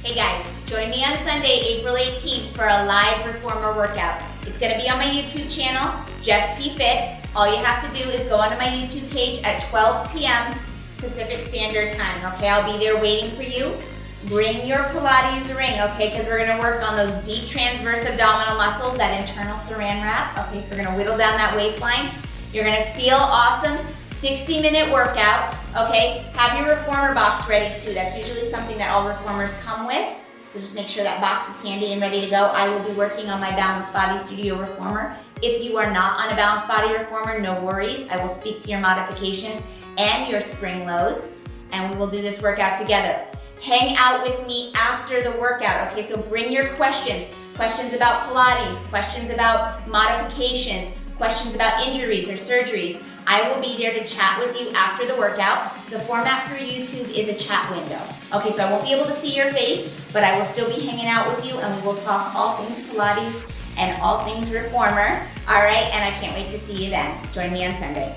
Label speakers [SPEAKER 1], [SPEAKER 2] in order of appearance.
[SPEAKER 1] Hey guys, join me on Sunday, April 18th for a live reformer workout. It's gonna be on my YouTube channel, JessPFit. All you have to do is go onto my YouTube page at 12 p.m. Pacific Standard Time, okay? I'll be there waiting for you. Bring your Pilates ring, okay? Because we're gonna work on those deep transverse abdominal muscles, that internal saran wrap. Okay, so we're gonna whittle down that waistline. You're gonna feel awesome. 60-minute workout, okay? Have your reformer box ready too. That's usually something that all reformers come with. So just make sure that box is handy and ready to go. I will be working on my Balanced Body Studio reformer. If you are not on a Balanced Body reformer, no worries. I will speak to your modifications and your spring loads, and we will do this workout together. Hang out with me after the workout, okay? So bring your questions. Questions about Pilates, questions about modifications, questions about injuries or surgeries. I will be there to chat with you after the workout. The format for YouTube is a chat window. Okay, so I won't be able to see your face, but I will still be hanging out with you and we will talk all things Pilates and all things reformer. All right, and I can't wait to see you then. Join me on Sunday.